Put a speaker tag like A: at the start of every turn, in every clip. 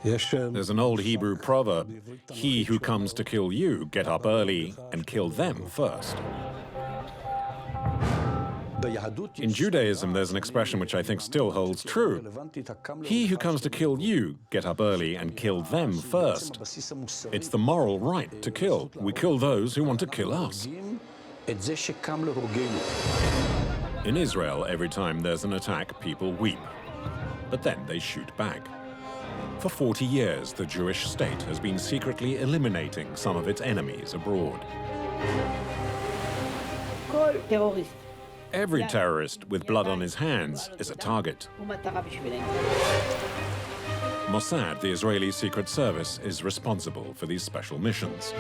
A: There's an old Hebrew proverb, "He who comes to kill you, get up early and kill them first." In Judaism, there's an expression which I think still holds true. He who comes to kill you, get up early and kill them first. It's the moral right to kill. We kill those who want to kill us. In Israel, every time there's an attack, people weep. But then they shoot back. For 40 years, the Jewish state has been secretly eliminating some of its enemies abroad. Every terrorist with blood on his hands is a target. Mossad, the Israeli Secret Service, is responsible for these special missions.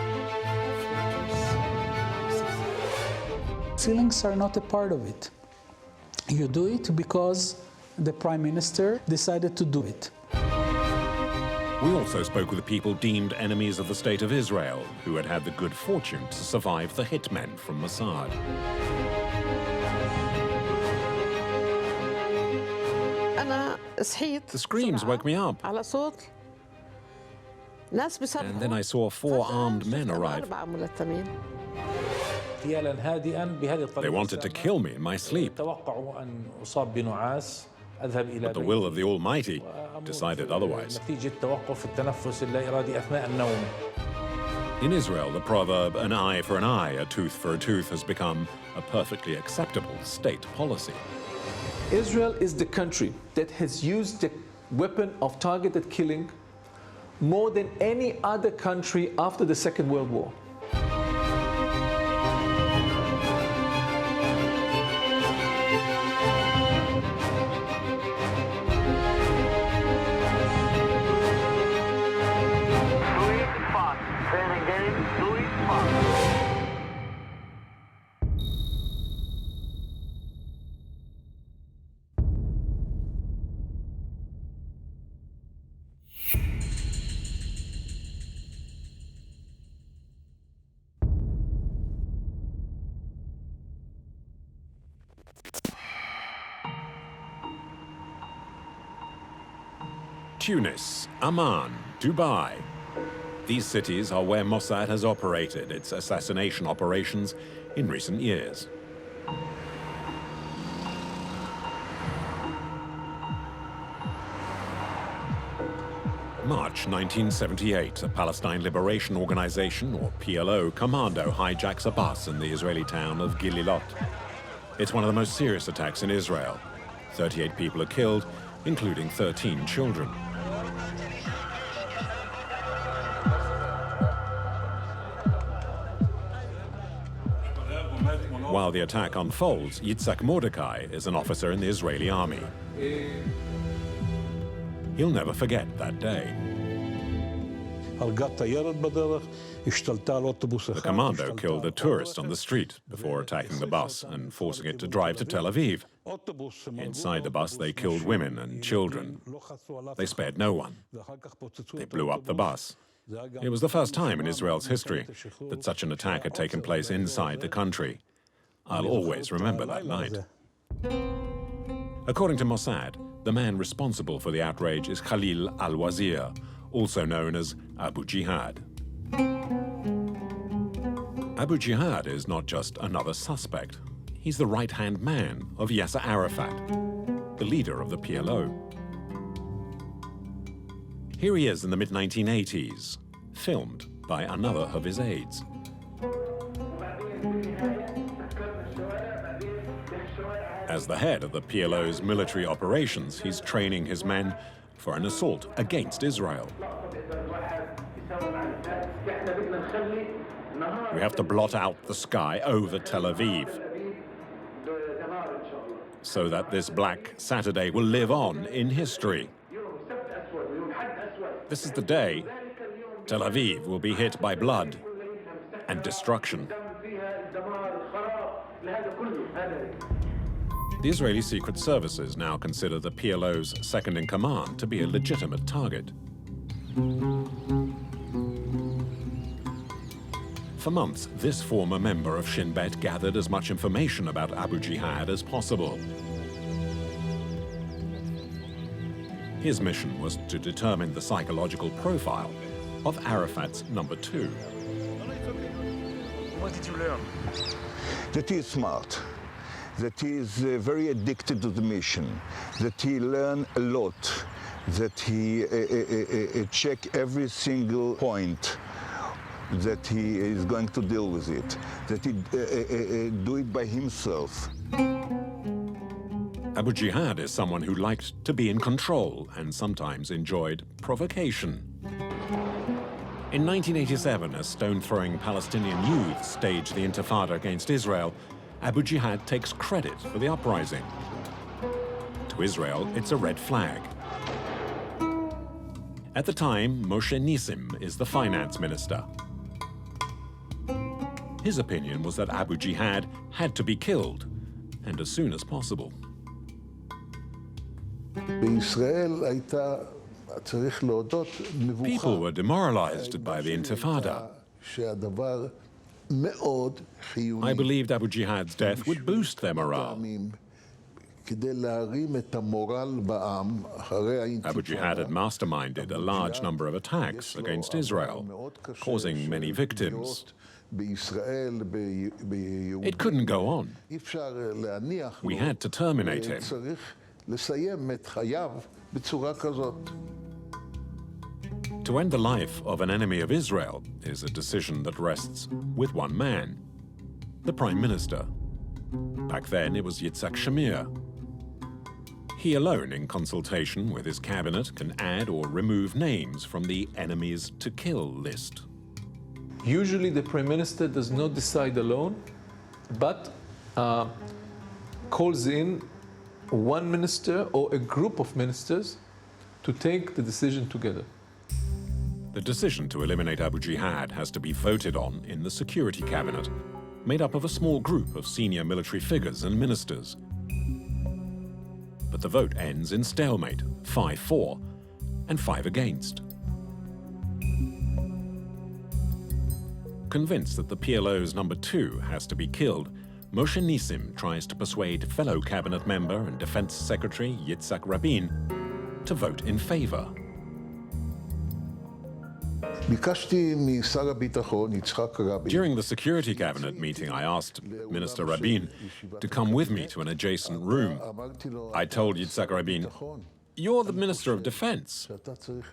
B: Feelings are not a part of it. You do it because the Prime Minister decided to do it.
A: We also spoke with the people deemed enemies of the State of Israel, who had had the good fortune to survive the hitmen from Mossad. The screams woke me up. And then I saw 4 armed men arrive. They wanted to kill me in my sleep. But the will of the Almighty decided otherwise. In Israel, the proverb, "an eye for an eye, a tooth for a tooth," has become a perfectly acceptable state policy.
C: Israel is the country that has used the weapon of targeted killing more than any other country after the Second World War.
A: Tunis, Amman, Dubai. These cities are where Mossad has operated its assassination operations in recent years. March 1978, a Palestine Liberation Organization, or PLO, commando hijacks a bus in the Israeli town of Gililot. It's one of the most serious attacks in Israel. 38 people are killed, including 13 children. While the attack unfolds, Yitzhak Mordecai is an officer in the Israeli army. He'll never forget that day. The commando killed a tourist on the street before attacking the bus and forcing it to drive to Tel Aviv. Inside the bus, they killed women and children. They spared no one. They blew up the bus. It was the first time in Israel's history that such an attack had taken place inside the country. I'll always remember that night. According to Mossad, the man responsible for the outrage is Khalil al-Wazir, also known as Abu Jihad. Abu Jihad is not just another suspect. He's the right-hand man of Yasser Arafat, the leader of the PLO. Here he is in the mid-1980s, filmed by another of his aides. As the head of the PLO's military operations, he's training his men for an assault against Israel. We have to blot out the sky over Tel Aviv so that this Black Saturday will live on in history. This is the day Tel Aviv will be hit by blood and destruction. The Israeli Secret Services now consider the PLO's second-in-command to be a legitimate target. For months, this former member of Shin Bet gathered as much information about Abu Jihad as possible. His mission was to determine the psychological profile of Arafat's number 2.
D: What did you learn?
E: That he is smart, that he is very addicted to the mission, that he learned a lot, that he check every single point, that he is going to deal with it, that he do it by himself.
A: Abu Jihad is someone who liked to be in control and sometimes enjoyed provocation. In 1987, as stone-throwing Palestinian youth staged the Intifada against Israel, Abu Jihad takes credit for the uprising. To Israel, it's a red flag. At the time, Moshe Nissim is the finance minister. His opinion was that Abu Jihad had to be killed, and as soon as possible. People were demoralized by the Intifada. I believed Abu Jihad's death would boost their morale. Abu Jihad had masterminded a large number of attacks against Israel, causing many victims. It couldn't go on. We had to terminate him. To end the life of an enemy of Israel is a decision that rests with one man, the Prime Minister. Back then, it was Yitzhak Shamir. He alone, in consultation with his cabinet, can add or remove names from the enemies to kill list.
C: Usually the Prime Minister does not decide alone, but calls in one minister or a group of ministers to take the decision together.
A: The decision to eliminate Abu Jihad has to be voted on in the Security Cabinet, made up of a small group of senior military figures and ministers. But the vote ends in stalemate, 5-4 and 5 against. Convinced that the PLO's number 2 has to be killed, Moshe Nissim tries to persuade fellow cabinet member and defense secretary Yitzhak Rabin to vote in favor. During the Security Cabinet meeting, I asked Minister Rabin to come with me to an adjacent room. I told Yitzhak Rabin, "You're the Minister of Defense,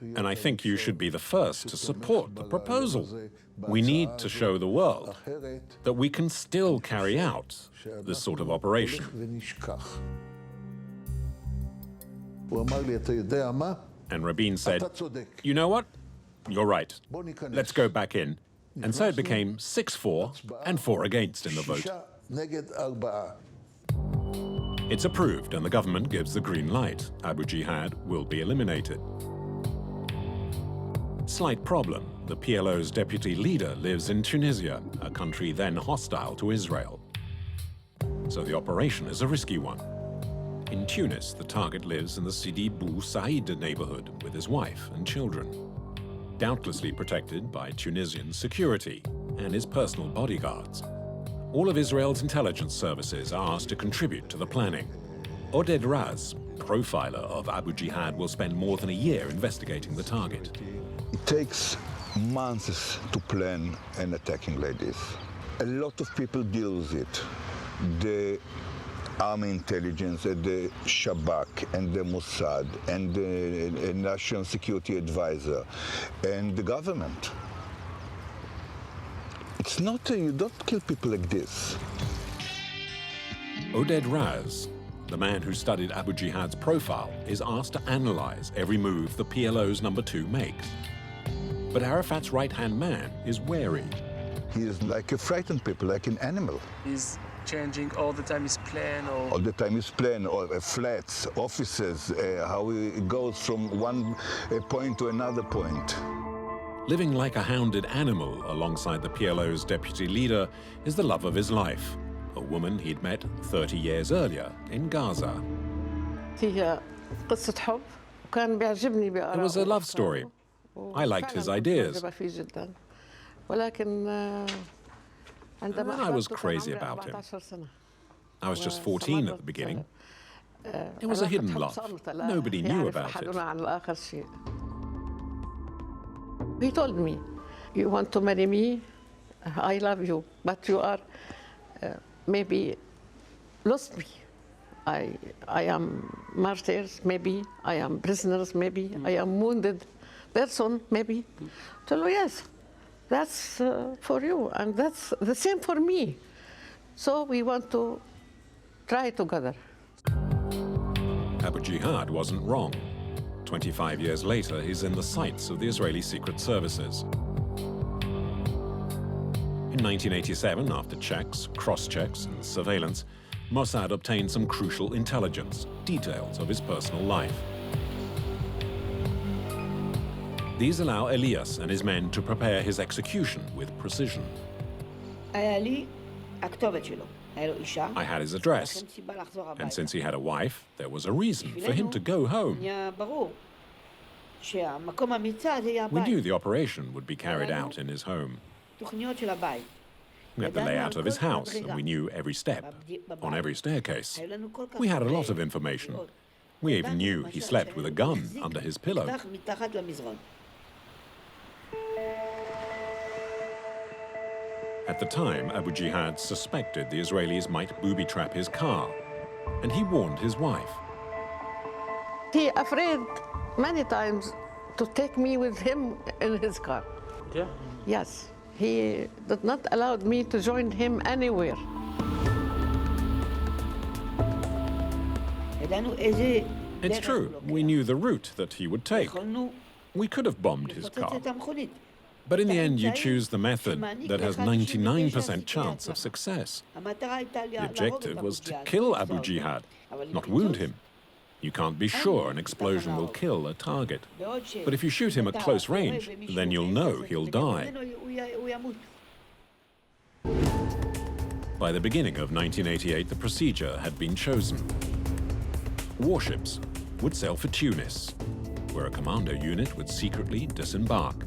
A: and I think you should be the first to support the proposal. We need to show the world that we can still carry out this sort of operation." And Rabin said, "You know what? You're right. Let's go back in." And so it became 6-4 and 4 against in the vote. It's approved and the government gives the green light. Abu Jihad will be eliminated. Slight problem. The PLO's deputy leader lives in Tunisia, a country then hostile to Israel. So the operation is a risky one. In Tunis, the target lives in the Sidi Bou Said neighborhood with his wife and children, doubtlessly protected by Tunisian security and his personal bodyguards. All of Israel's intelligence services are asked to contribute to the planning. Oded Raz, profiler of Abu Jihad, will spend more than a year investigating the target.
E: It takes months to plan an attacking like this. A lot of people deal with it. The Army intelligence, the Shabak, and the Mossad, and the National Security Advisor, and the government. It's not, you don't kill people like this.
A: Oded Raz, the man who studied Abu Jihad's profile, is asked to analyze every move the PLO's number 2 makes. But Arafat's right-hand man is wary.
E: He is like a frightened people, like an animal.
D: He's changing all the time his plan, or
E: All the time his plan, or flats, offices, how it goes from one point to another point.
A: Living like a hounded animal alongside the PLO's deputy leader is the love of his life, a woman he'd met 30 years earlier in Gaza. It was a love story. I liked his ideas. And then I was crazy about him. I was just 14 at the beginning. It was a hidden love. Nobody knew about it.
F: He told me, you want to marry me? I love you, but you are maybe lost me. I am martyrs, maybe. I am prisoners, maybe. I am wounded person, maybe. So yes, that's for you, and that's the same for me. So we want to try together.
A: Abu Jihad wasn't wrong. 25 years later, he's in the sights of the Israeli Secret Services. In 1987, after checks, cross-checks, and surveillance, Mossad obtained some crucial intelligence, details of his personal life. These allow Elias and his men to prepare his execution with precision. I had his address, and since he had a wife, there was a reason for him to go home. We knew the operation would be carried out in his home. We had the layout of his house, and we knew every step, on every staircase. We had a lot of information. We even knew he slept with a gun under his pillow. At the time, Abu Jihad suspected the Israelis might booby-trap his car, and he warned his wife.
F: He afraid many times to take me with him in his car.
B: Yeah?
F: Yes. He did not allow me to join him anywhere.
A: It's true, we knew the route that he would take. We could have bombed his car. But in the end, you choose the method that has 99% chance of success. The objective was to kill Abu Jihad, not wound him. You can't be sure an explosion will kill a target. But if you shoot him at close range, then you'll know he'll die. By the beginning of 1988, the procedure had been chosen. Warships would sail for Tunis, where a commando unit would secretly disembark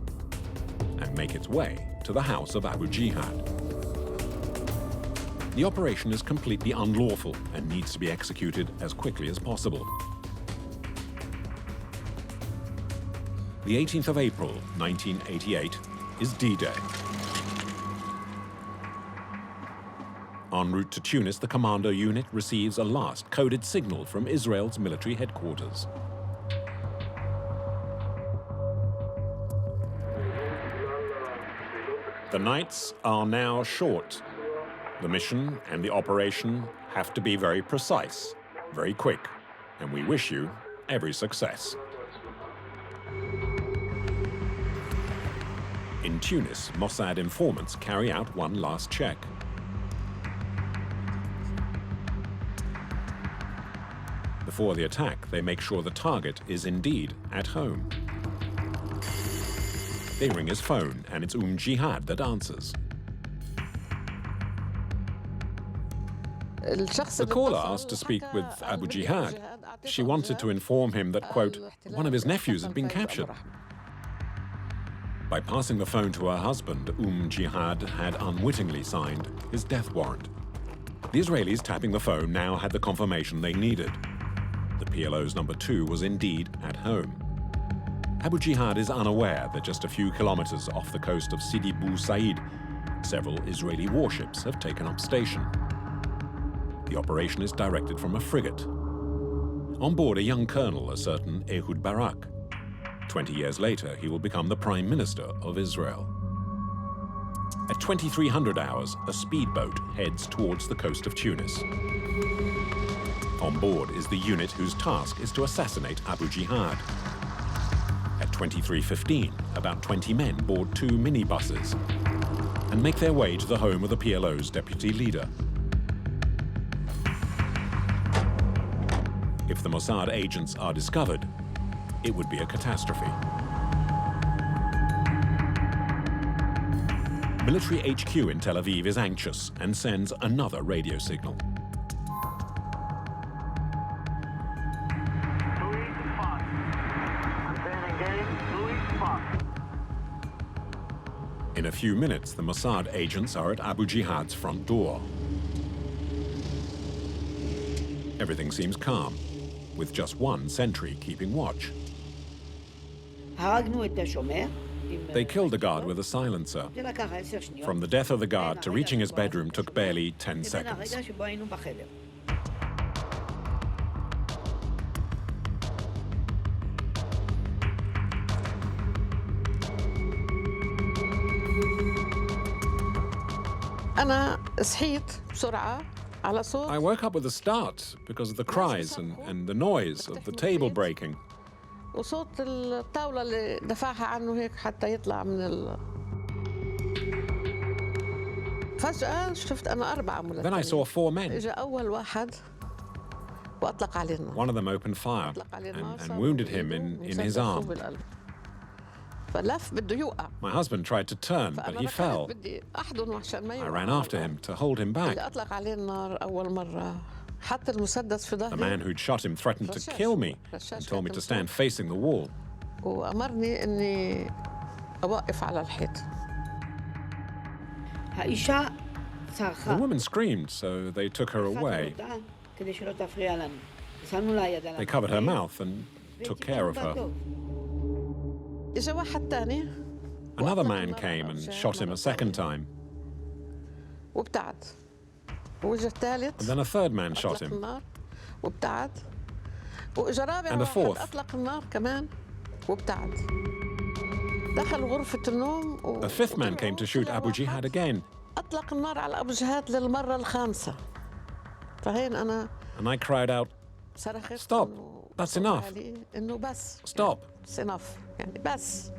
A: and make its way to the house of Abu Jihad. The operation is completely unlawful and needs to be executed as quickly as possible. The 18th of April, 1988, is D-Day. En route to Tunis, the commando unit receives a last coded signal from Israel's military headquarters. The nights are now short. The mission and the operation have to be very precise, very quick, and we wish you every success. In Tunis, Mossad informants carry out one last check. Before the attack, they make sure the target is indeed at home. They ring his phone, and it's Jihad that answers. The caller asked to speak with Abu Jihad. She wanted to inform him that, quote, one of his nephews had been captured. By passing the phone to her husband, Jihad had unwittingly signed his death warrant. The Israelis tapping the phone now had the confirmation they needed. The PLO's number 2 was indeed at home. Abu Jihad is unaware that just a few kilometers off the coast of Sidi Bou Said, several Israeli warships have taken up station. The operation is directed from a frigate. On board a young colonel, a certain Ehud Barak. 20 years later, he will become the Prime Minister of Israel. At 2300 hours, a speedboat heads towards the coast of Tunis. On board is the unit whose task is to assassinate Abu Jihad. At 23:15, about 20 men board 2 minibuses and make their way to the home of the PLO's deputy leader. If the Mossad agents are discovered, it would be a catastrophe. Military HQ in Tel Aviv is anxious and sends another radio signal. In a few minutes, the Mossad agents are at Abu Jihad's front door. Everything seems calm. with just one sentry keeping watch. They killed the guard with a silencer. From the death of the guard to reaching his bedroom took barely 10 seconds. I woke up with a start because of the cries and the noise of the table breaking.
F: وصوت الطاولة اللي دفعها عنه هيك حتى يطلع من فجأة شفت أنا 4 ملتقين.
A: Then I saw 4 men.
F: إجا أول واحد وأطلق عليه النار.
A: One of them opened fire and wounded him in his arm.
F: فلف بده يوقع.
A: My husband tried to turn, but he fell.
F: بدي أحضنه عشان ما يوقع.
A: I ran after him to hold him back.
F: اللي أطلق عليه النار أول مرة حط المسدس في ظهري.
A: The man who'd shot him threatened to kill me and told me to stand facing the wall.
F: وأمرني إني أوقف على الحيط.
A: The woman screamed, so they took her away. They covered her mouth and took care of her.
F: إجا واحد تاني.
A: Another man came and shot him a second time.
F: وابتعد. وإجا الثالث.
A: And then a third man shot him.
F: النار وابتعد. وإجا رابع
A: And a fourth.
F: أطلق النار كمان وابتعد. دخل غرفة النوم.
A: A fifth man came to shoot Abu Jihad again.
F: أطلق النار على أبو جهاد للمرة الخامسة. فهين أنا.
A: And I cried out, "Stop! That's enough!
F: إنه بس.
A: Stop!"
F: It's enough. يعني بس.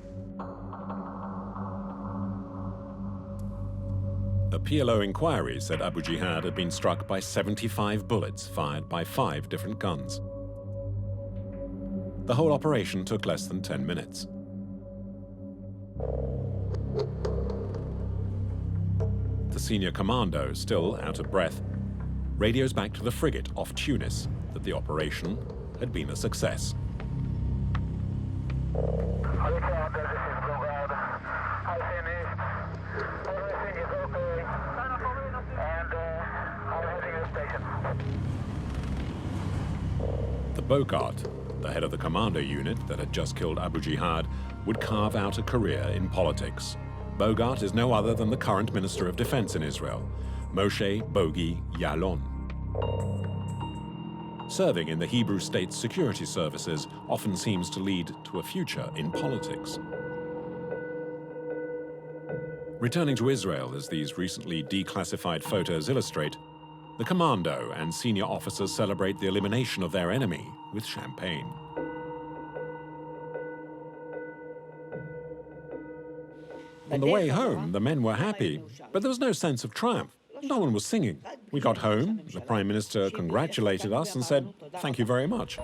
A: A PLO inquiry said Abu Jihad had been struck by 75 bullets fired by 5 different guns. The whole operation took less than 10 minutes. The senior commando, still out of breath, radios back to the frigate off Tunis that the operation had been a success. The Bogart, the head of the commando unit that had just killed Abu Jihad, would carve out a career in politics. Bogart is no other than the current Minister of Defense in Israel, Moshe Bogi Ya'alon. Serving in the Hebrew State Security Services often seems to lead to a future in politics. Returning to Israel, as these recently declassified photos illustrate, the commando and senior officers celebrate the elimination of their enemy with champagne. On the way home, the men were happy, but there was no sense of triumph. No one was singing. We got home, the Prime Minister congratulated us and said, "Thank you very much."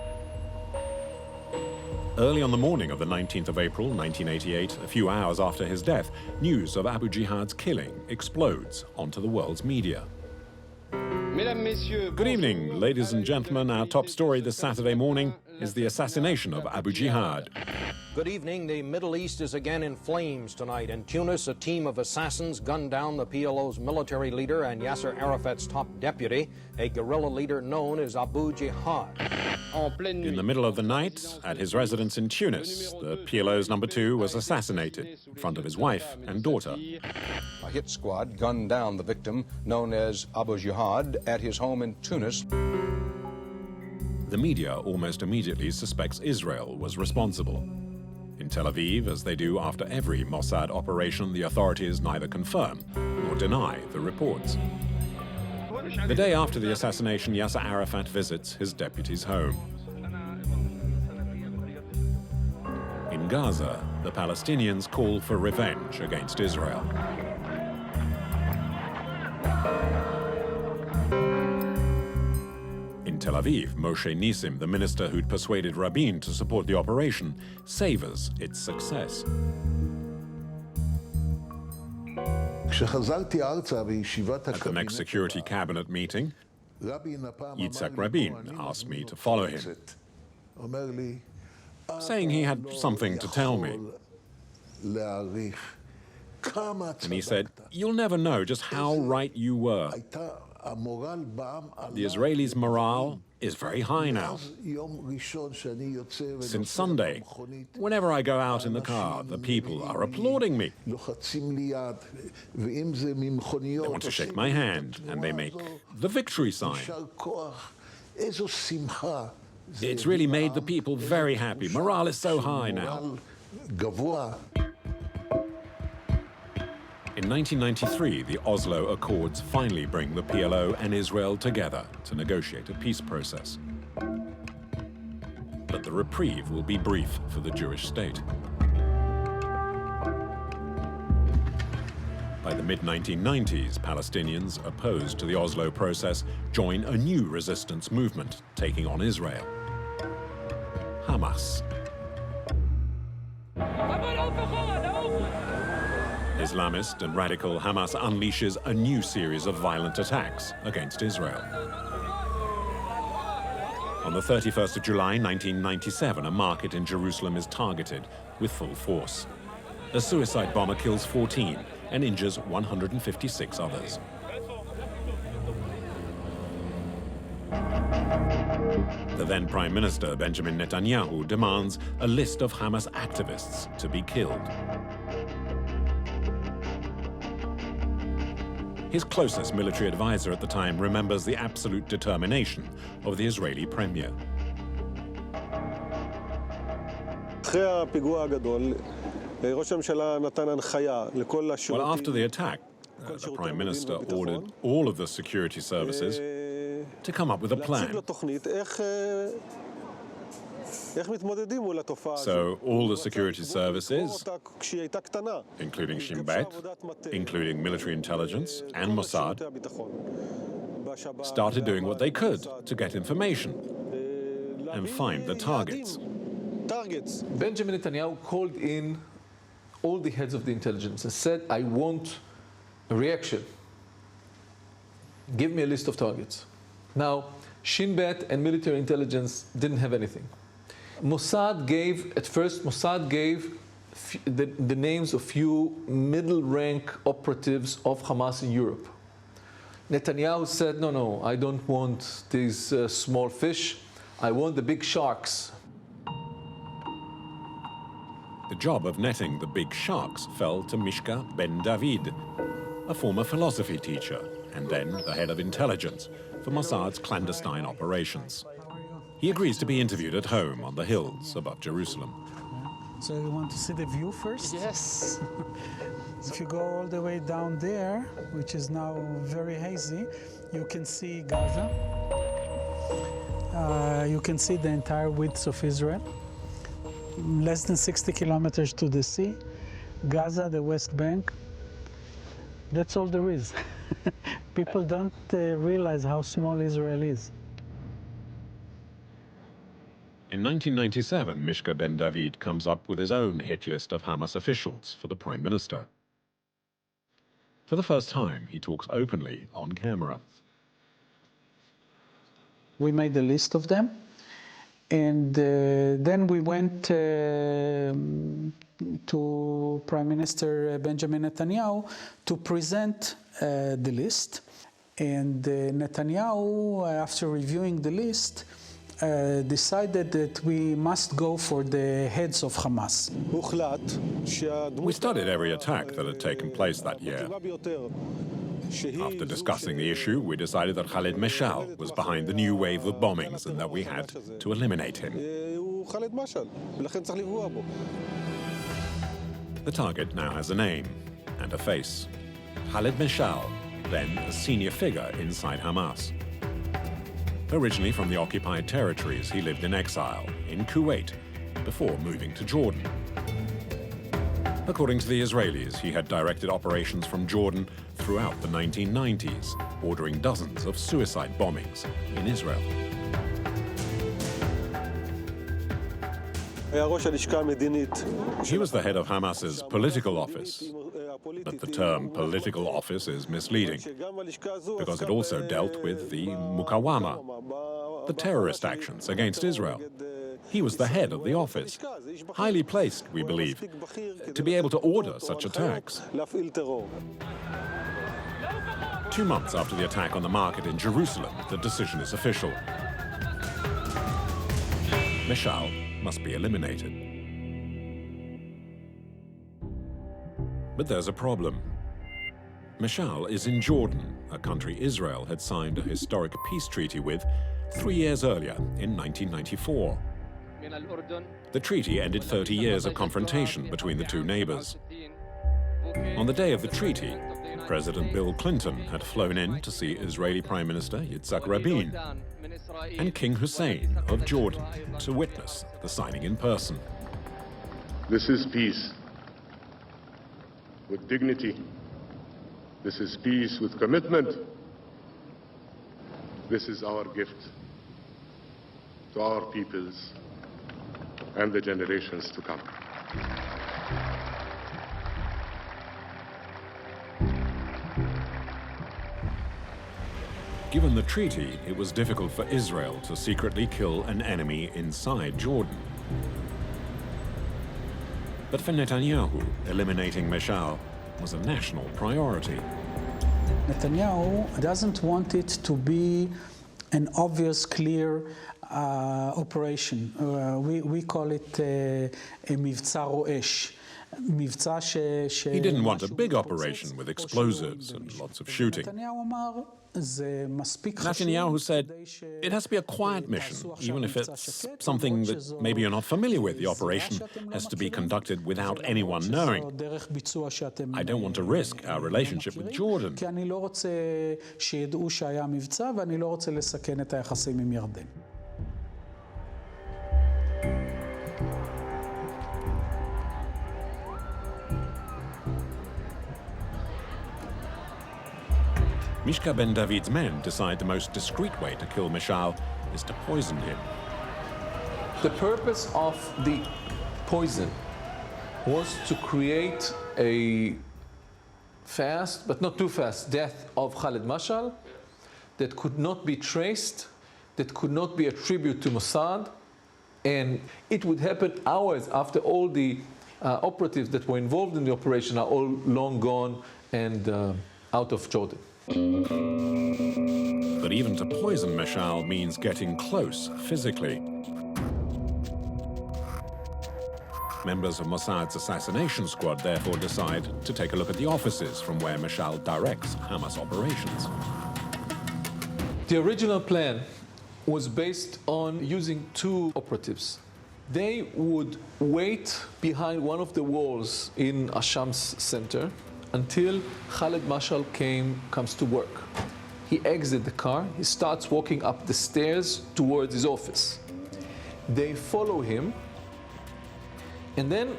A: Early on the morning of the 19th of April, 1988, a few hours after his death, news of Abu Jihad's killing explodes onto the world's media. Good evening, ladies and gentlemen. Our top story this Saturday morning is the assassination of Abu Jihad.
G: Good evening. The Middle East is again in flames tonight. In Tunis, a team of assassins gunned down the PLO's military leader and Yasser Arafat's top deputy, a guerrilla leader known as Abu Jihad.
A: In the middle of the night, at his residence in Tunis, the PLO's number 2 was assassinated in front of his wife and daughter.
H: A hit squad gunned down the victim, known as Abu Jihad, at his home in Tunis.
A: The media almost immediately suspects Israel was responsible. In Tel Aviv, as they do after every Mossad operation, the authorities neither confirm nor deny the reports. The day after the assassination, Yasser Arafat visits his deputy's home. In Gaza, the Palestinians call for revenge against Israel. In Tel Aviv, Moshe Nissim, the minister who'd persuaded Rabin to support the operation, savors its success. At the next Security Cabinet meeting, Yitzhak Rabin asked me to follow him, saying he had something to tell me. And he said, "You'll never know just how right you were. The Israelis' morale is very high now. Since Sunday, whenever I go out in the car, the people are applauding me. They want to shake my hand, and they make the victory sign. It's really made the people very happy. Morale is so high now. In 1993, the Oslo Accords finally bring the PLO and Israel together to negotiate a peace process. But the reprieve will be brief for the Jewish state. By the mid-1990s, Palestinians opposed to the Oslo process join a new resistance movement taking on Israel: Hamas. Islamist and radical Hamas unleashes a new series of violent attacks against Israel. On the 31st of July 1997, a market in Jerusalem is targeted with full force. A suicide bomber kills 14 and injures 156 others. The then Prime Minister, Benjamin Netanyahu, demands a list of Hamas activists to be killed. His closest military advisor at the time remembers the absolute determination of the Israeli premier. Well, after the attack, the Prime Minister ordered all of the security services to come up with a plan. So all the security services, including Shin Bet, including military intelligence and Mossad, started doing what they could to get information and find the targets.
C: Benjamin Netanyahu called in all the heads of the intelligence and said, I want a reaction. Give me a list of targets. Now, Shin Bet and military intelligence didn't have anything. Mossad gave the names of few middle-rank operatives of Hamas in Europe. Netanyahu said, no, I don't want these small fish. I want the big sharks.
A: The job of netting the big sharks fell to Mishka Ben David, a former philosophy teacher and then the head of intelligence for Mossad's clandestine operations. He agrees to be interviewed at home on the hills above Jerusalem.
B: So you want to see the view first?
F: Yes.
B: If you go all the way down there, which is now very hazy, you can see Gaza. You can see the entire width of Israel. Less than 60 kilometers to the sea. Gaza, the West Bank. That's all there is. People don't realize how small Israel is.
A: In 1997, Mishka Ben David comes up with his own hit list of Hamas officials for the Prime Minister. For the first time, he talks openly on camera.
B: We made a list of them, and then we went to Prime Minister Benjamin Netanyahu to present the list. And Netanyahu, after reviewing the list, decided that we must go for the heads of Hamas.
A: We studied every attack that had taken place that year. After discussing the issue, we decided that Khaled Mashal was behind the new wave of bombings and that we had to eliminate him. The target now has a name and a face. Khaled Mashal, then a senior figure inside Hamas. Originally from the occupied territories, he lived in exile in Kuwait before moving to Jordan. According to the Israelis, he had directed operations from Jordan throughout the 1990s, ordering dozens of suicide bombings in Israel. He was the head of Hamas's political office, but the term political office is misleading because it also dealt with the Mukawama, the terrorist actions against Israel. He was the head of the office, highly placed, we believe, to be able to order such attacks. 2 months after the attack on the market in Jerusalem, the decision is official. Mashal must be eliminated. But there's a problem. Mashal is in Jordan, a country Israel had signed a historic peace treaty with 3 years earlier in 1994. The treaty ended 30 years of confrontation between the two neighbors. On the day of the treaty, President Bill Clinton had flown in to see Israeli Prime Minister Yitzhak Rabin and King Hussein of Jordan to witness the signing in person.
I: This is peace with dignity. This is peace with commitment. This is our gift to our peoples and the generations to come.
A: Given the treaty, it was difficult for Israel to secretly kill an enemy inside Jordan. But for Netanyahu, eliminating Mashal was a national priority.
B: Netanyahu doesn't want it to be an obvious, clear operation. We call it a מבצע רועש.
A: He didn't want a big operation with explosives and lots of shooting. Netanyahu said, it has to be a quiet mission, even if it's something that maybe you're not familiar with. The operation has to be conducted without anyone knowing. I don't want to risk our relationship with Jordan. Mishka ben David's men decide the most discreet way to kill Mashal is to poison him.
C: The purpose of the poison was to create a fast, but not too fast, death of Khaled Mashal that could not be traced, that could not be attributed to Mossad, and it would happen hours after all the operatives that were involved in the operation are all long gone and out of Jordan.
A: But even to poison Mashal means getting close physically. Members of Mossad's assassination squad therefore decide to take a look at the offices from where Mashal directs Hamas operations.
C: The original plan was based on using two operatives. They would wait behind one of the walls in Asham's center until Khaled Mashal comes to work. He exits the car, he starts walking up the stairs towards his office. They follow him, and then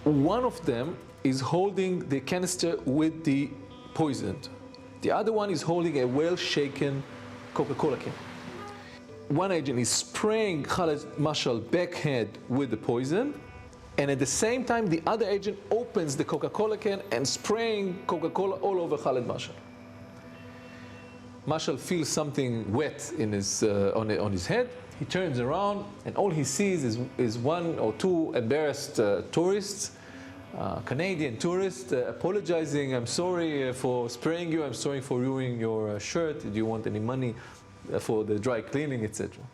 C: one of them is holding the canister with the poison. The other one is holding a well-shaken Coca-Cola can. One agent is spraying Khaled Mashal backhead with the poison, and at the same time, the other agent opens the Coca-Cola can and spraying Coca-Cola all over Khaled Mashal. Mashal feels something wet in on his head. He turns around, and all he sees is one or two embarrassed tourists, Canadian tourists, apologizing. I'm sorry for spraying you. I'm sorry for ruining your shirt. Do you want any money for the dry cleaning, etc.?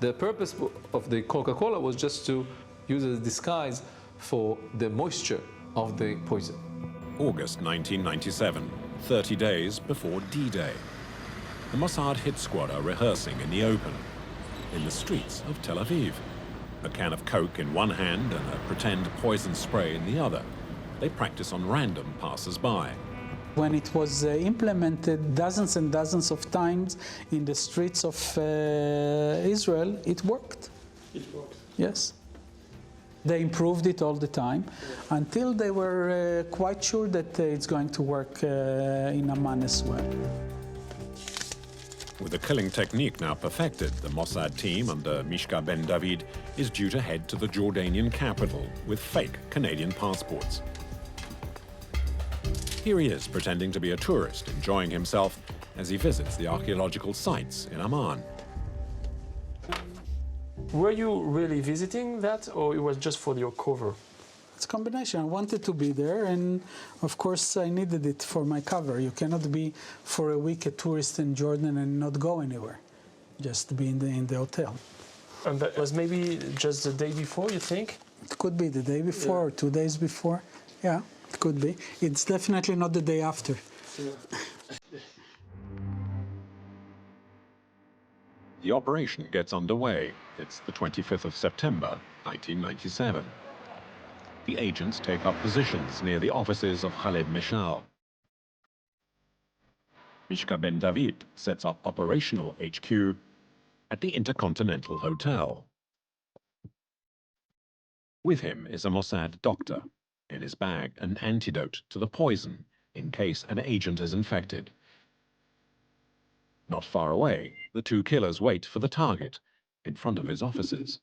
C: The purpose of the Coca-Cola was just to use as a disguise for the moisture of the poison.
A: August 1997, 30 days before D-Day. The Mossad hit squad are rehearsing in the open, in the streets of Tel Aviv. A can of Coke in one hand and a pretend poison spray in the other. They practice on random passers-by.
B: When it was implemented dozens and dozens of times in the streets of Israel, it worked.
D: It worked.
B: Yes. They improved it all the time until they were quite sure that it's going to work in Amman as well.
A: With the killing technique now perfected, the Mossad team under Mishka ben David is due to head to the Jordanian capital with fake Canadian passports. Here he is pretending to be a tourist, enjoying himself as he visits the archaeological sites in Amman.
D: Were you really visiting that, or it was just for your cover?
B: It's a combination. I wanted to be there, and of course I needed it for my cover. You cannot be for a week a tourist in Jordan and not go anywhere, just be in the hotel.
D: And that was maybe just the day before, you think?
B: It could be the day before or 2 days before. Yeah, it could be. It's definitely not the day after.
A: The operation gets underway. It's the 25th of September, 1997. The agents take up positions near the offices of Khaled Mashal. Mishka Ben David sets up operational HQ at the Intercontinental Hotel. With him is a Mossad doctor. In his bag, an antidote to the poison in case an agent is infected. Not far away, the two killers wait for the target in front of his offices.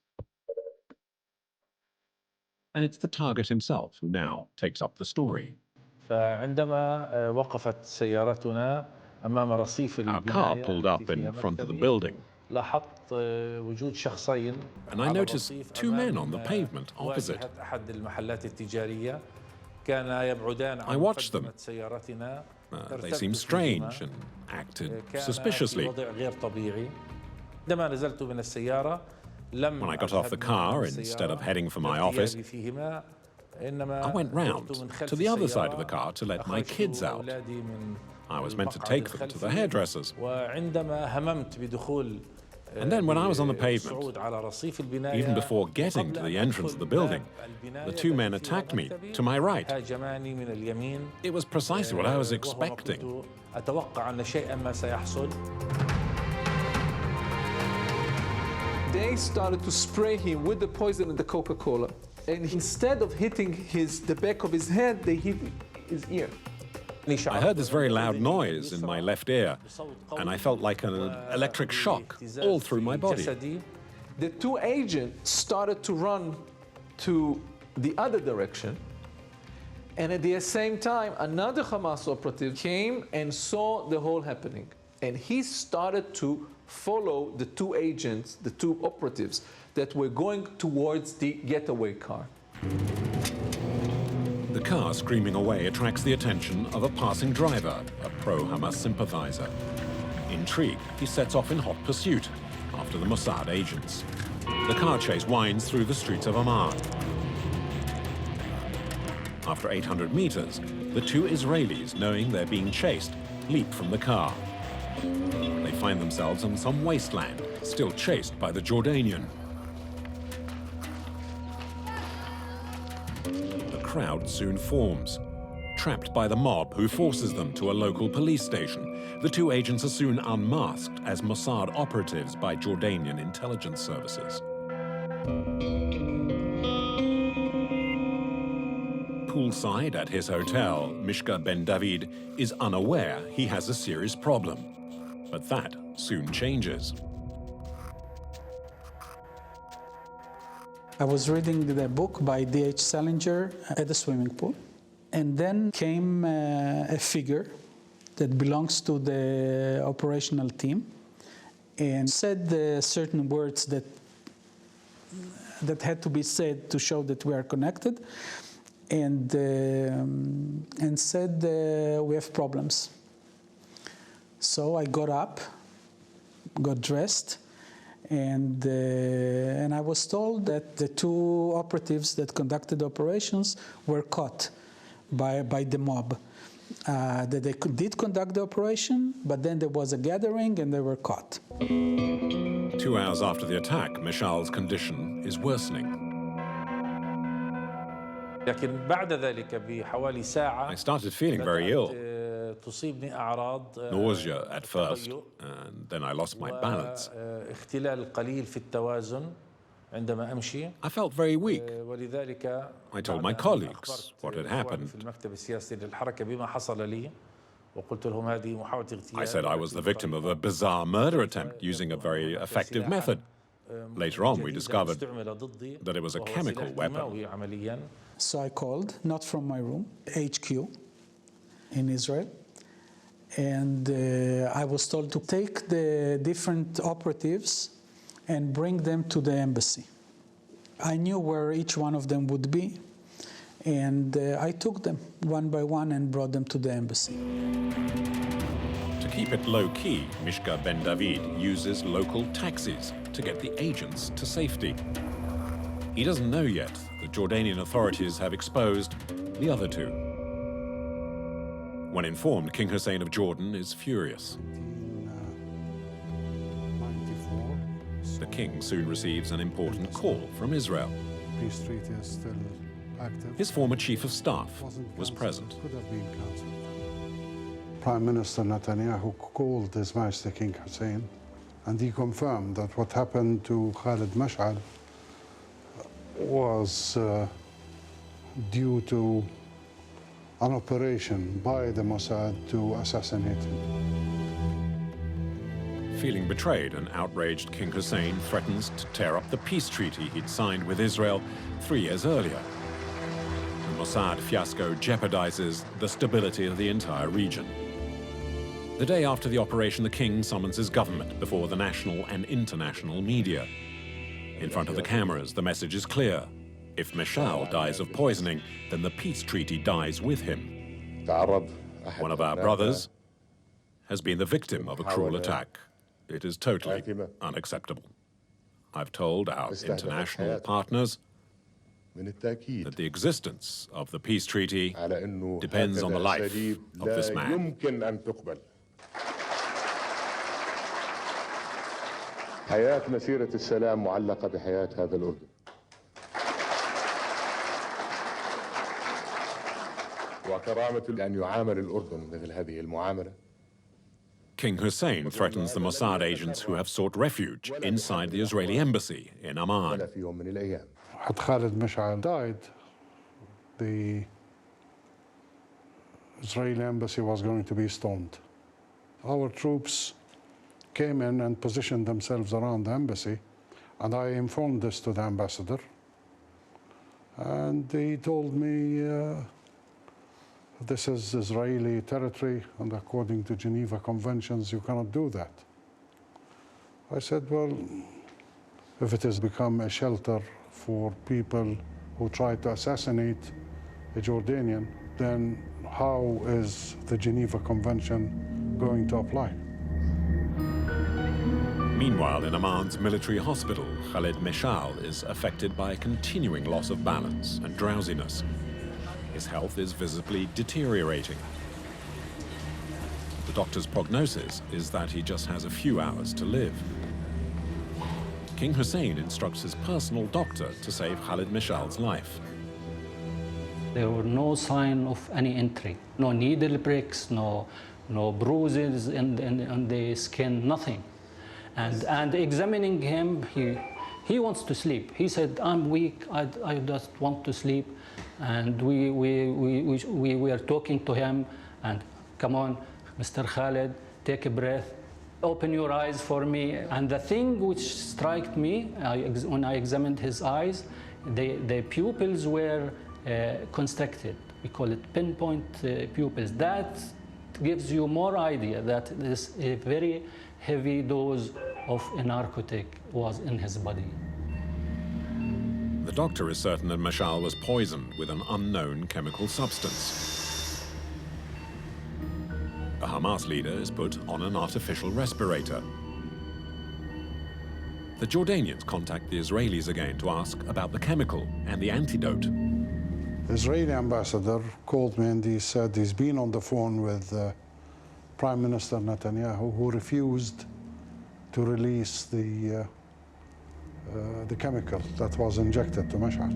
A: And it's the target himself who now takes up the story.
J: فعندما وقفت سيارتنا أمام رصيف
A: Our car pulled up in front of the building.
J: لاحظت وجود شخصين.
A: And I noticed two men on the pavement opposite.
J: أحد المحلات التجارية كان يبعدان عن
A: مقدمة
J: سيارتنا.
A: They seemed strange and acted suspiciously.
J: غير طبيعي. عندما نزلت من السيارة لم.
A: When I got off the car, instead of heading for my office, I went round to the other side of the car to let my kids out. I was meant to take them to the hairdressers. And then when I was on the pavement, even before getting to the entrance of the building, the two men attacked me to my right. It was precisely what I was expecting.
C: They started to spray him with the poison and the Coca-Cola. And instead of hitting the back of his head, they hit his ear.
A: I heard this very loud noise in my left ear, and I felt like an electric shock all through my body.
C: The two agents started to run to the other direction, and at the same time, another Hamas operative came and saw the whole happening. And he started to follow the two agents, the two operatives, that were going towards the getaway car.
A: The car screaming away attracts the attention of a passing driver, a pro-Hamas sympathizer. Intrigued, he sets off in hot pursuit after the Mossad agents. The car chase winds through the streets of Amman. After 800 meters, the two Israelis, knowing they're being chased, leap from the car. They find themselves on some wasteland, still chased by the Jordanian. The crowd soon forms. Trapped by the mob who forces them to a local police station, the two agents are soon unmasked as Mossad operatives by Jordanian intelligence services. Poolside at his hotel, Mishka Ben David is unaware he has a serious problem. But that soon changes.
B: I was reading the book by D.H. Salinger at the swimming pool. And then came a figure that belongs to the operational team and said certain words that had to be said to show that we are connected, and said we have problems. So I got up, got dressed, and I was told that the two operatives that conducted operations were caught by the mob. That they did conduct the operation, but then there was a gathering and they were caught.
A: 2 hours after the attack, Mashal's condition is worsening. I started feeling very ill. Nausea at first, and then I lost my balance. I felt very weak. I told my colleagues what had happened. I said I was the victim of a bizarre murder attempt using a very effective method. Later on, we discovered that it was a chemical weapon.
B: So I called, not from my room, HQ in Israel. And I was told to take the different operatives and bring them to the embassy. I knew where each one of them would be, and I took them one by one and brought them to the embassy.
A: To keep it low-key, Mishka Ben David uses local taxis to get the agents to safety. He doesn't know yet that Jordanian authorities have exposed the other two. When informed, King Hussein of Jordan is furious. The king soon receives an important call from Israel.
K: Peace treaty is still active.
A: His former chief of staff was present.
K: Could have been cancelled. Prime Minister Netanyahu called His Majesty King Hussein, and he confirmed that what happened to Khaled Mashal was due to an operation by the Mossad to assassinate him.
A: Feeling betrayed and outraged, King Hussein threatens to tear up the peace treaty he'd signed with Israel 3 years earlier. The Mossad fiasco jeopardizes the stability of the entire region. The day after the operation, the king summons his government before the national and international media. In front of the cameras, the message is clear. If Mashal dies of poisoning, then the peace treaty dies with him. One of our brothers has been the victim of a cruel attack. It is totally unacceptable. I've told our international partners that the existence of the peace treaty depends on the life of this man.
I: حياة مسيرة السلام معلقة بحياة هذا الأردن. وكرامة أن يعامل الأردن مثل هذه المعاملة.
A: King Hussein threatens the Mossad agents who have sought refuge inside the Israeli embassy in Amman.
K: Had Khaled Mashal died, the Israeli embassy was going to be stormed. Our troops came in and positioned themselves around the embassy, and I informed this to the ambassador, and he told me this is Israeli territory, and according to Geneva Conventions, you cannot do that. I said, well, if it has become a shelter for people who try to assassinate a Jordanian, then how is the Geneva Convention going to apply?
A: Meanwhile, in Amman's military hospital, Khaled Mashal is affected by a continuing loss of balance and drowsiness. His health is visibly deteriorating. The doctor's prognosis is that he just has a few hours to live. King Hussein instructs his personal doctor to save Khaled Mashal's life.
L: There were no sign of any injury, no needle pricks, no bruises in the skin, nothing. And examining him, he wants to sleep. He said, I'm weak, I just want to sleep. And we were talking to him, and come on, Mr. Khaled, take a breath, open your eyes for me. And the thing which struck me, when I examined his eyes, the pupils were constricted. We call it pinpoint pupils. That gives you more idea that this a very heavy dose of a narcotic was in his body.
A: The doctor is certain that Mashal was poisoned with an unknown chemical substance. The Hamas leader is put on an artificial respirator. The Jordanians contact the Israelis again to ask about the chemical and the antidote.
K: The Israeli ambassador called me and he said he's been on the phone with Prime Minister Netanyahu, who refused to release the chemical that was injected to Mashal.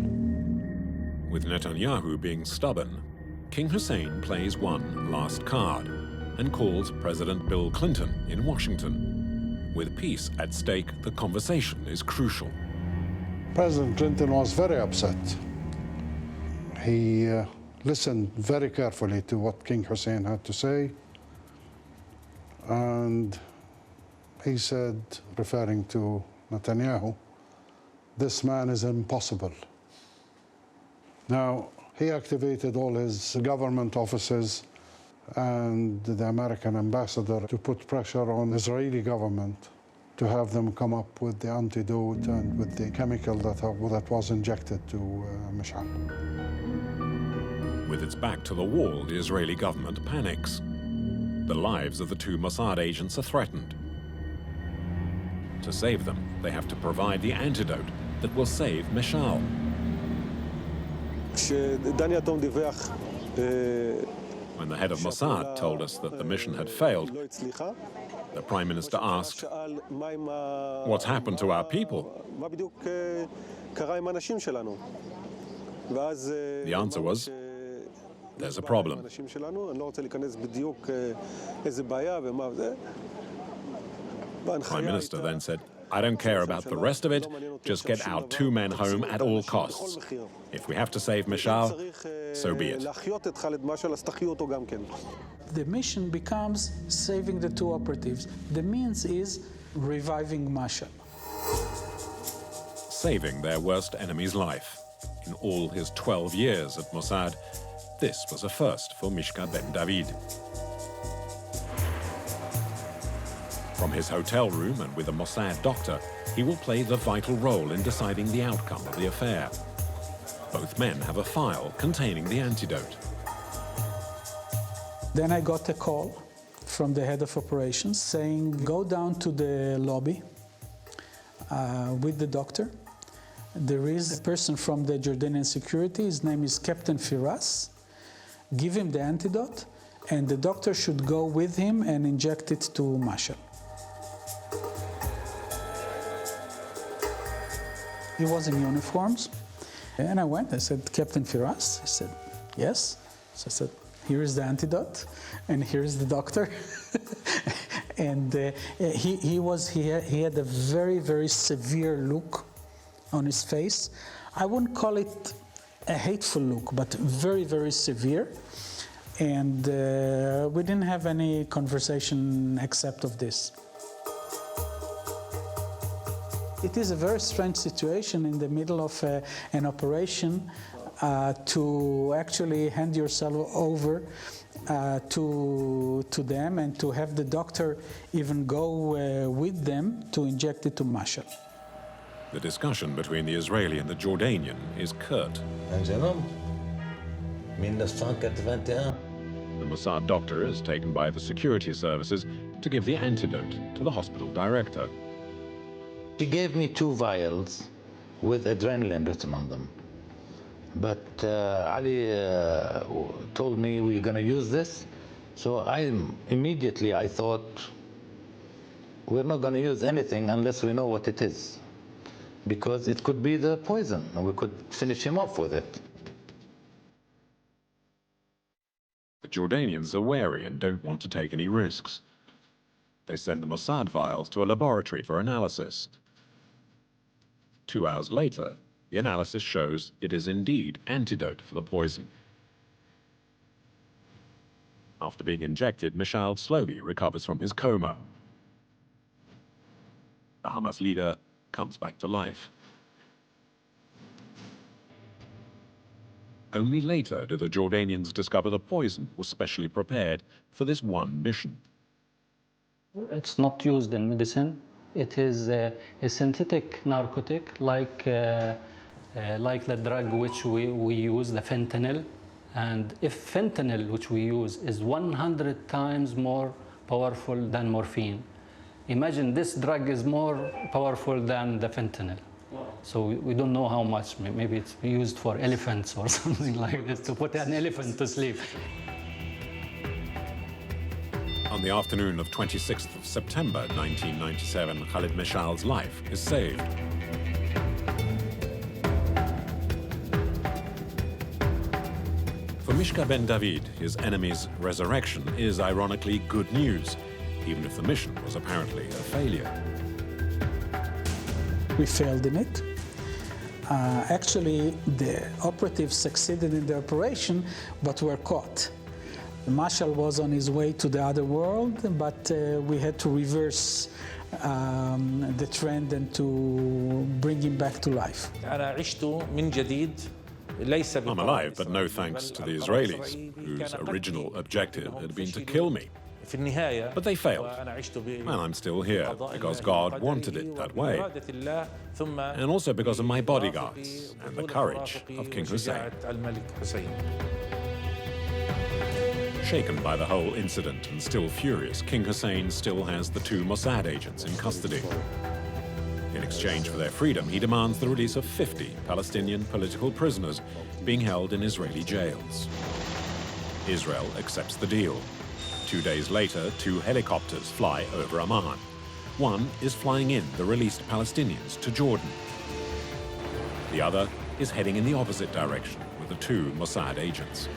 A: With Netanyahu being stubborn, King Hussein plays one last card and calls President Bill Clinton in Washington. With peace at stake, the conversation is crucial.
K: President Clinton was very upset. He listened very carefully to what King Hussein had to say, and he said, referring to Netanyahu, this man is impossible. Now, he activated all his government offices and the American ambassador to put pressure on the Israeli government to have them come up with the antidote and with the chemical that was injected to Mashal.
A: With its back to the wall, the Israeli government panics. The lives of the two Mossad agents are threatened. To save them, they have to provide the antidote that will save Mashal. When the head of Mossad told us that the mission had failed, the Prime Minister asked, "What's happened to our people?" The answer was, "There's a problem." Prime Minister then said, "I don't care about the rest of it, just get our two men home at all costs. If we have to save Mashal, so be it."
B: The mission becomes saving the two operatives. The means is reviving Mashal.
A: Saving their worst enemy's life. In all his 12 years at Mossad, this was a first for Mishka Ben David. From his hotel room and with a Mossad doctor, he will play the vital role in deciding the outcome of the affair. Both men have a file containing the antidote.
B: Then I got a call from the head of operations saying, "Go down to the lobby with the doctor. There is a person from the Jordanian security, his name is Captain Firas. Give him the antidote, and the doctor should go with him and inject it to Mashal." He was in uniforms, and I went. I said, "Captain Firas?" He said, "Yes." So I said, "Here is the antidote, and here is the doctor." And he had a very, very severe look on his face. I wouldn't call it a hateful look, but very, very severe. And we didn't have any conversation except of this. It is a very strange situation in the middle of an operation to actually hand yourself over to them and to have the doctor even go with them to inject it to Mashal.
A: The discussion between the Israeli and the Jordanian is curt. The Mossad doctor is taken by the security services to give the antidote to the hospital director.
M: She gave me 2 vials with adrenaline written on them. But Ali told me we're going to use this. So immediately I thought, we're not going to use anything unless we know what it is. Because it could be the poison, and we could finish him off with it.
A: The Jordanians are wary and don't want to take any risks. They send the Mossad vials to a laboratory for analysis. 2 hours later, the analysis shows it is indeed antidote for the poison. After being injected, Mashal slowly recovers from his coma. The Hamas leader comes back to life. Only later do the Jordanians discover the poison was specially prepared for this one mission.
L: It's not used in medicine. It is a synthetic narcotic like the drug which we use, the fentanyl. And if fentanyl, which we use, is 100 times more powerful than morphine, imagine this drug is more powerful than the fentanyl. So we don't know how much. Maybe it's used for elephants or something like this, to put an elephant to sleep.
A: On the afternoon of 26th of September 1997, Khaled Mashal's life is saved. For Mishka Ben David, his enemy's resurrection is ironically good news, even if the mission was apparently a failure.
B: We failed in it. Actually, the operatives succeeded in the operation, but were caught. Mashal was on his way to the other world, but we had to reverse the trend and to bring him back to life.
A: I'm alive, but no thanks to the Israelis, whose original objective had been to kill me. But they failed, and I'm still here because God wanted it that way, and also because of my bodyguards and the courage of King Hussein. Shaken by the whole incident and still furious, King Hussein still has the 2 Mossad agents in custody. In exchange for their freedom, he demands the release of 50 Palestinian political prisoners being held in Israeli jails. Israel accepts the deal. 2 days later, 2 helicopters fly over Amman. One is flying in the released Palestinians to Jordan. The other is heading in the opposite direction with the 2 Mossad agents.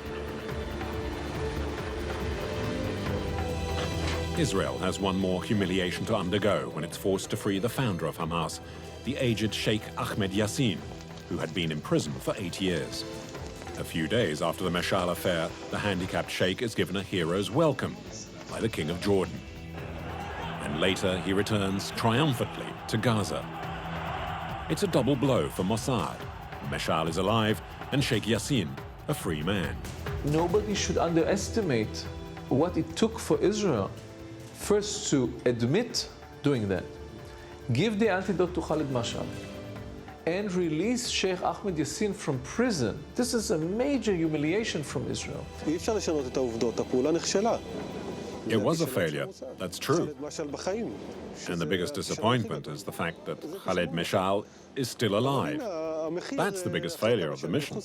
A: Israel has one more humiliation to undergo when it's forced to free the founder of Hamas, the aged Sheikh Ahmed Yassin, who had been in prison for 8 years. A few days after the Mashal affair, the handicapped sheikh is given a hero's welcome by the King of Jordan. And later he returns triumphantly to Gaza. It's a double blow for Mossad. Mashal is alive and Sheikh Yassin a free man.
C: Nobody should underestimate what it took for Israel first to admit doing that, give the antidote to Khaled Mashal, and release Sheikh Ahmed Yassin from prison. This is a major humiliation from Israel.
A: It was a failure, that's true. And the biggest disappointment is the fact that Khaled Mashal is still alive. That's the biggest failure of the mission.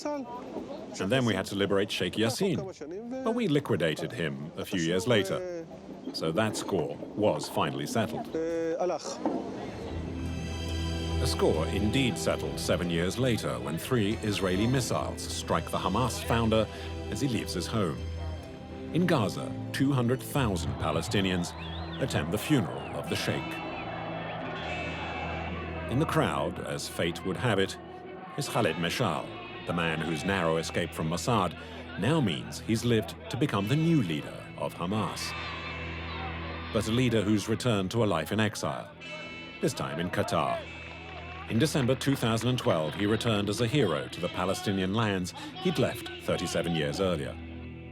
A: And then we had to liberate Sheikh Yassin, but we liquidated him a few years later. So that score was finally settled. A score indeed settled 7 years later when 3 Israeli missiles strike the Hamas founder as he leaves his home. In Gaza, 200,000 Palestinians attend the funeral of the Sheikh. In the crowd, as fate would have it, is Khaled Mashal, the man whose narrow escape from Mossad now means he's lived to become the new leader of Hamas. But a leader who's returned to a life in exile, this time in Qatar. In December 2012, he returned as a hero to the Palestinian lands he'd left 37 years earlier.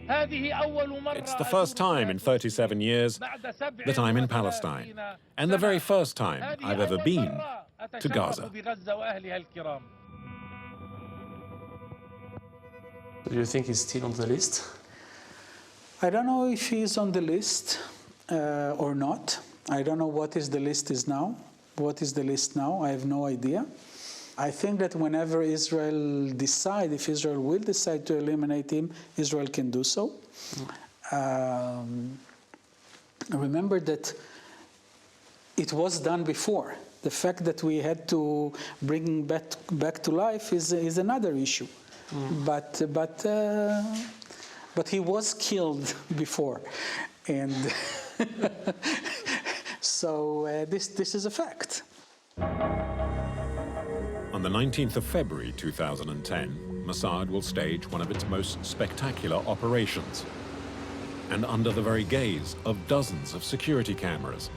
A: It's the first time in 37 years that I'm in Palestine, and the very first time I've ever been to Gaza.
D: Do you think he's still on the list?
B: I don't know if he's on the list or not. I don't know what is the list is now. What is the list now? I have no idea. I think that whenever Israel decide, if Israel will decide to eliminate him, Israel can do so. Remember that it was done before. The fact that we had to bring him back to life is another issue. But he was killed before, and so this is a fact.
A: On the 19th of February 2010, Mossad will stage one of its most spectacular operations. And under the very gaze of dozens of security cameras,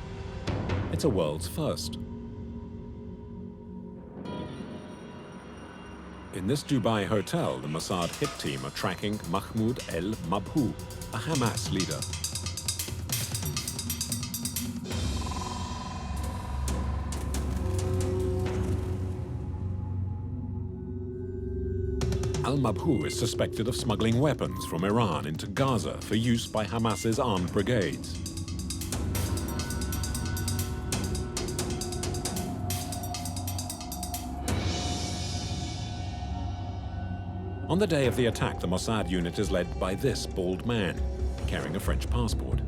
A: it's a world's first. In this Dubai hotel, the Mossad hit team are tracking Mahmoud al-Mabhouh, a Hamas leader. Al-Mabhouh is suspected of smuggling weapons from Iran into Gaza for use by Hamas's armed brigades. On the day of the attack, the Mossad unit is led by this bald man, carrying a French passport.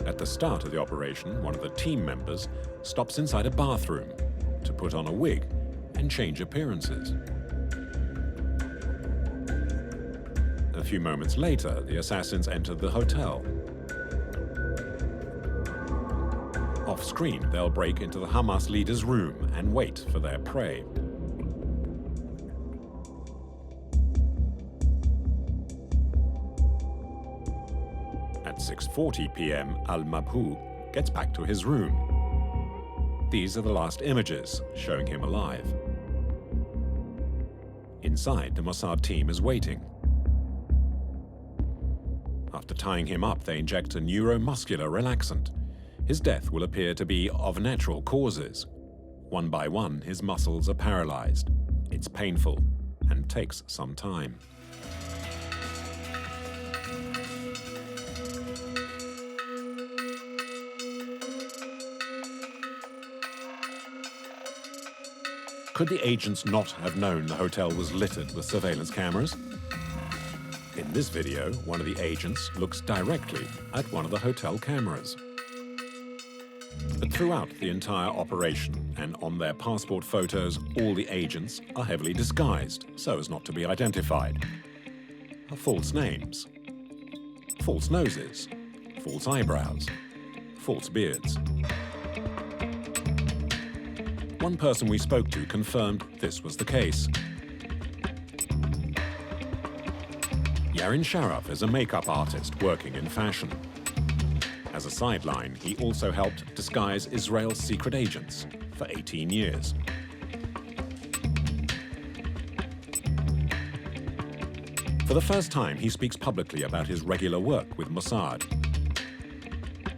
A: At the start of the operation, one of the team members stops inside a bathroom to put on a wig and change appearances. A few moments later, the assassins enter the hotel. Off-screen, they'll break into the Hamas leader's room and wait for their prey. At 6:40 p.m., al-Mabhouh gets back to his room. These are the last images showing him alive. Inside, the Mossad team is waiting. After tying him up, they inject a neuromuscular relaxant. His death will appear to be of natural causes. One by one, his muscles are paralyzed. It's painful and takes some time. Could the agents not have known the hotel was littered with surveillance cameras? In this video, one of the agents looks directly at one of the hotel cameras. But throughout the entire operation and on their passport photos, all the agents are heavily disguised so as not to be identified. False names, false noses, false eyebrows, false beards. One person we spoke to confirmed this was the case. Yarin Sharaf is a makeup artist working in fashion. As a sideline, he also helped disguise Israel's secret agents for 18 years. For the first time, he speaks publicly about his regular work with Mossad.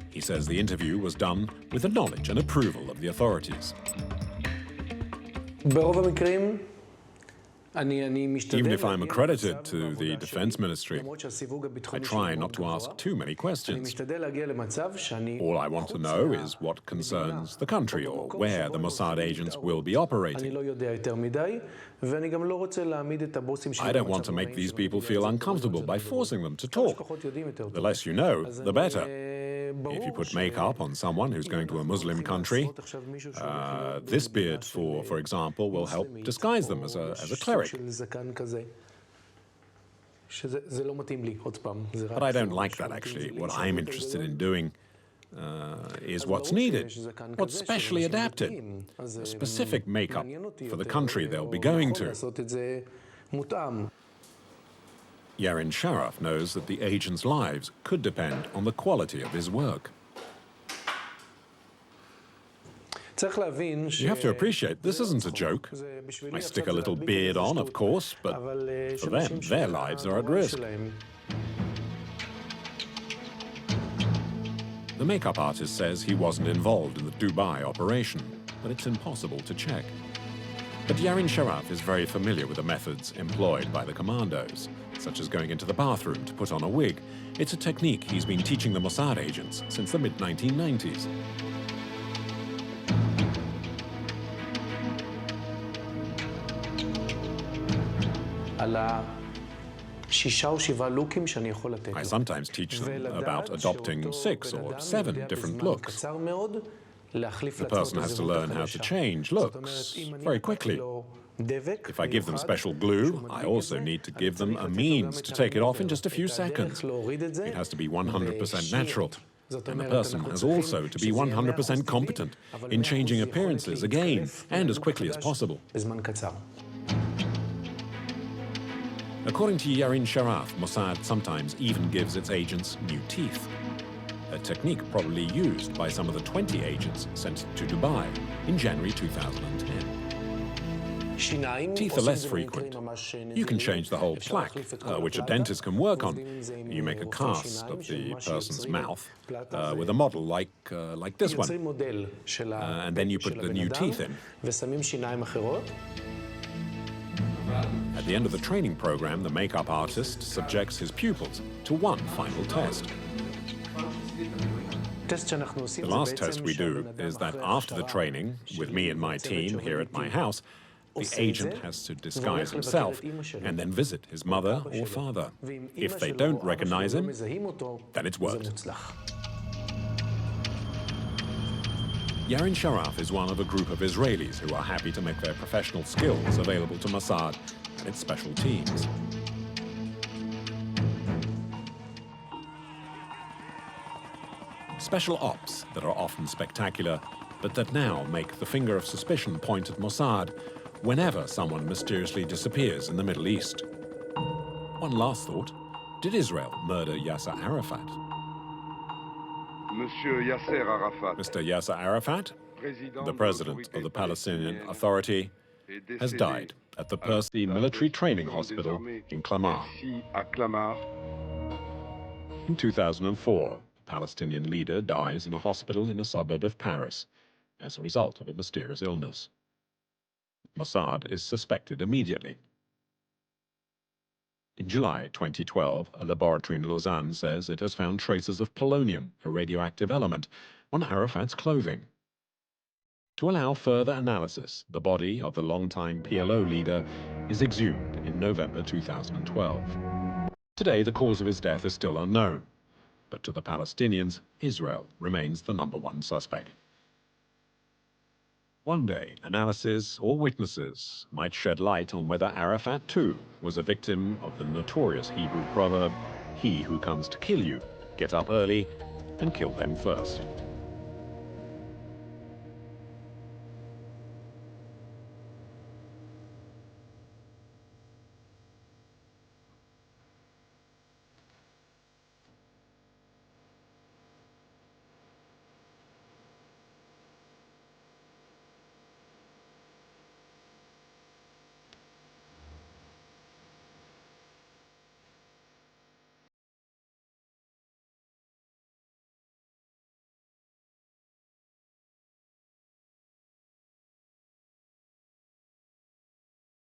A: He says the interview was done with the knowledge and approval of the authorities. Even if I'm accredited to the Defense Ministry, I try not to ask too many questions. All I want to know is what concerns the country or where the Mossad agents will be operating. I don't want to make these people feel uncomfortable by forcing them to talk. The less you know, the better. If you put makeup on someone who's going to a Muslim country, this beard, for example, will help disguise them as a cleric. But I don't like that, actually. What I'm interested in doing is what's needed, what's specially adapted, a specific makeup for the country they'll be going to. Yarin Sharaf knows that the agents' lives could depend on the quality of his work. You have to appreciate, this isn't a joke. I stick a little beard on, of course, but for them, their lives are at risk. The makeup artist says he wasn't involved in the Dubai operation, but it's impossible to check. But Yarin Sharaf is very familiar with the methods employed by the commandos, such as going into the bathroom to put on a wig. It's a technique he's been teaching the Mossad agents since the mid-1990s. I sometimes teach them about adopting 6 or 7 different looks. The person has to learn how to change looks very quickly. If I give them special glue, I also need to give them a means to take it off in just a few seconds. It has to be 100% natural. And the person has also to be 100% competent in changing appearances again and as quickly as possible. According to Yarin Sharaf, Mossad sometimes even gives its agents new teeth, a technique probably used by some of the 20 agents sent to Dubai in January 2010. Teeth are less frequent. You can change the whole plaque, which a dentist can work on. You make a cast of the person's mouth with a model like this one, and then you put the new teeth in. At the end of the training program, the makeup artist subjects his pupils to one final test. The last test we do is that after the training, with me and my team here at my house, the agent has to disguise himself and then visit his mother or father. If they don't recognize him, then it's worked. Yarin Sharaf is one of a group of Israelis who are happy to make their professional skills available to Mossad and its special teams. Special ops that are often spectacular, but that now make the finger of suspicion point at Mossad whenever someone mysteriously disappears in the Middle East. One last thought: did Israel murder Yasser Arafat? Mr. Yasser Arafat, the president of the Palestinian Authority, has died at the Percy Military Training Hospital in Clamart. In 2004, a Palestinian leader dies in a hospital in a suburb of Paris as a result of a mysterious illness. Mossad is suspected immediately. In July 2012, a laboratory in Lausanne says it has found traces of polonium, a radioactive element, on Arafat's clothing. To allow further analysis, the body of the longtime PLO leader is exhumed in November 2012. Today, the cause of his death is still unknown, but to the Palestinians, Israel remains the #1 suspect. One day, analysis or witnesses might shed light on whether Arafat too was a victim of the notorious Hebrew proverb, "He who comes to kill you, get up early and kill them first."